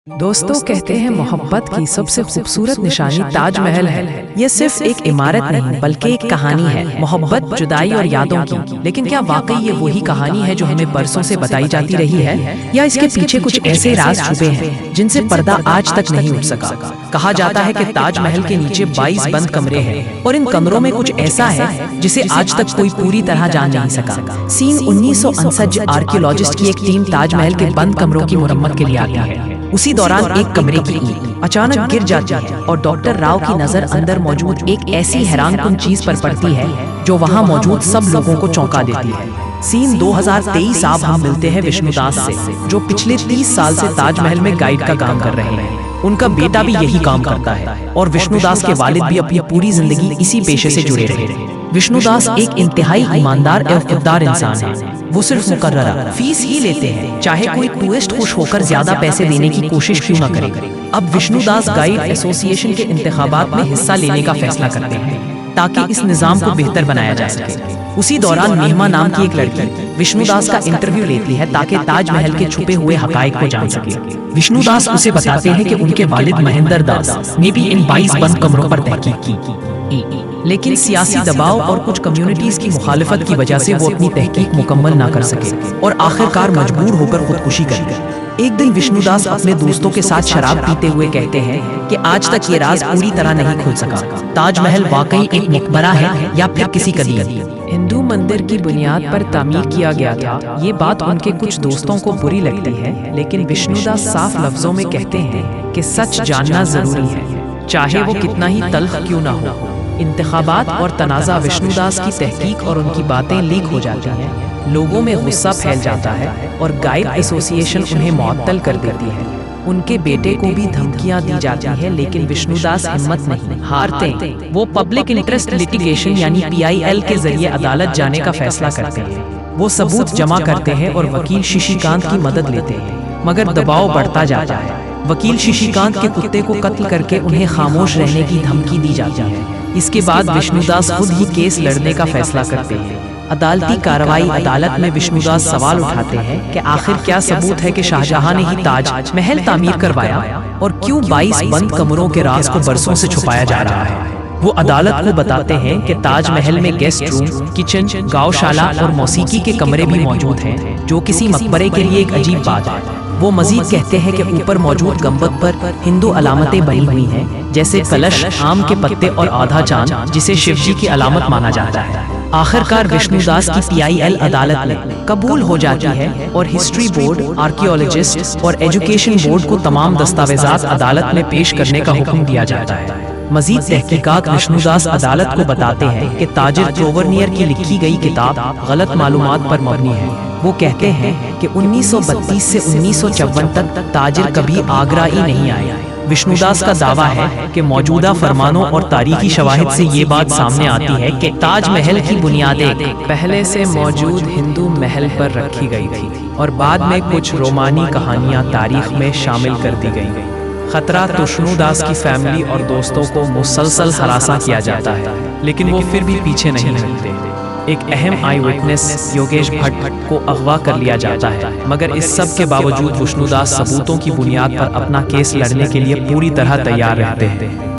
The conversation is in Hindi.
दोस्तों कहते हैं मोहब्बत की सबसे खूबसूरत निशानी ताजमहल है। ये सिर्फ एक इमारत नहीं बल्कि एक कहानी है, मोहब्बत, जुदाई और यादों की। लेकिन क्या वाकई ये वही कहानी है जो हमें बरसों से बताई जाती रही है, या इसके पीछे कुछ ऐसे राज छुपे हैं जिनसे पर्दा आज तक नहीं उठ सका? कहा जाता है कि ताजमहल के नीचे 22 बंद कमरे हैं और इन कमरों में कुछ ऐसा है जिसे आज तक कोई पूरी तरह जान नहीं सका। सीन 1959 आर्कियोलॉजिस्ट की एक टीम ताजमहल के बंद कमरों की मुरम्मत के लिए आती है। उसी दौरान एक कमरे की ईंट अचानक गिर जाती है और डॉक्टर राव की नजर अंदर मौजूद एक ऐसी हैरानकुन चीज पर पड़ती है जो वहां मौजूद सब लोगों को चौंका देती है। सीन 2023 अब हम मिलते हैं विष्णुदास से, जो पिछले 30 साल से ताजमहल में गाइड का काम कर रहे हैं। उनका बेटा भी यही काम करता है और विष्णुदास के वालिद भी अपनी पूरी जिंदगी इसी पेशे से जुड़े रहे। विष्णुदास एक इंतहाई ईमानदार एवं खुददार इंसान है। वो सिर्फ मुकर्ररा फीस ही लेते हैं, चाहे कोई टूरिस्ट खुश होकर ज्यादा पैसे देने की कोशिश क्यों न करे। अब विष्णुदास गाइड एसोसिएशन के इंतखाबात में हिस्सा लेने का फैसला करते हैं ताकि इस निजाम को बेहतर बनाया जा सके। उसी दौरान मेहमा नाम की एक लड़की विष्णुदास का इंटरव्यू लेती है ताकि ताजमहल के छुपे हुए हकायक को जान सके। विष्णुदास उसे बताते हैं कि उनके वालिद महेंद्र दास ने भी इन 22 बंद कमरों पर तहकीक की, लेकिन सियासी दबाव और कुछ कम्युनिटीज की मुखालिफत की वजह से वो अपनी तहकीक मुकम्मल ना कर सके और आखिरकार मजबूर होकर खुदकुशी कर गए। एक दिन विष्णुदास अपने दोस्तों के साथ शराब पीते हुए कहते हैं कि आज तक ये राज पूरी तरह नहीं खुल सका। ताजमहल वाकई एक मकबरा है या फिर किसी कदीम हिंदू मंदिर की बुनियाद पर तामीर किया गया था। ये बात उनके कुछ दोस्तों को बुरी लगती है, लेकिन विष्णुदास साफ लफ्जों में कहते हैं कि सच जानना जरूरी है, चाहे वो कितना ही तल्ख क्यों ना हो। इंतखाबात और तनाज़ा विष्णुदास की तहकीक और उनकी बातें लीक हो जाती हैं। लोगों में गुस्सा फैल जाता है और गाइड एसोसिएशन उन्हें मुअत्तल कर देती है। उनके बेटे को भी धमकियां दी जाती है, लेकिन विष्णुदास हिम्मत नहीं हारते। वो पब्लिक इंटरेस्ट लिटिगेशन यानी PIL के जरिए अदालत जाने का फैसला करते हैं। वो सबूत जमा करते हैं और वकील शशिकांत की मदद लेते हैं, मगर दबाव बढ़ता जाता है। वकील शशिकांत के कुत्ते को कत्ल करके उन्हें खामोश रहने की धमकी दी जाती है। इसके बाद विष्णुदास खुद ही केस लड़ने का फैसला करते हैं। अदालती कार्रवाई अदालत में विष्णुदास सवाल उठाते हैं कि आखिर क्या सबूत है कि शाहजहां ने ही ताज महल तामीर करवाया और क्यों 22 बंद कमरों के राज को बरसों से छुपाया जा रहा है। वो अदालत को बताते हैं कि ताजमहल में गेस्ट रूम, किचन, गौशाला और मौसीकी के कमरे भी मौजूद हैं, जो किसी मकबरे के लिए एक अजीब बात है। वो मजीद कहते हैं कि ऊपर मौजूद गंबद पर हिंदू अलामतें बनी हुई हैं, जैसे कलश, आम के पत्ते और आधा चांद, जिसे शिवजी की अलामत माना जाता है। आखिरकार विष्णुदास की PIL अदालत में कबूल हो जाती है और हिस्ट्री बोर्ड, आर्कियोलॉजिस्ट और एजुकेशन बोर्ड को तमाम दस्तावेजात अदालत में पेश करने का हुक्म दिया जाता है। मजीद तहकीकात विष्णुदास अदालत को बताते हैं कि ताजिर ट्रोवरनियर की लिखी गई किताब गलत मालूमात पर मबनी है। वो कहते हैं कि 1932 से 1954 तक ताजिर कभी आगरा ही नहीं आया। विष्णुदास का दावा है कि मौजूदा फरमानों और तारीखी शवाहिद से ये बात सामने आती है कि ताजमहल की बुनियादें पहले से मौजूद हिंदू महल पर रखी गई थी और बाद में कुछ रोमानी कहानियां तारीख में शामिल कर दी गई। खतरा विष्णुदास की फैमिली और दोस्तों को मुसलसल हरासा किया जाता है, लेकिन वो फिर भी पीछे नहीं हटते। एक अहम आई विटनेस योगेश भट्ट को अगवा कर लिया जाता है, मगर इस सब के बावजूद विष्णुदास सबूतों की बुनियाद पर अपना केस लड़ने के लिए पूरी तरह तैयार रहते हैं।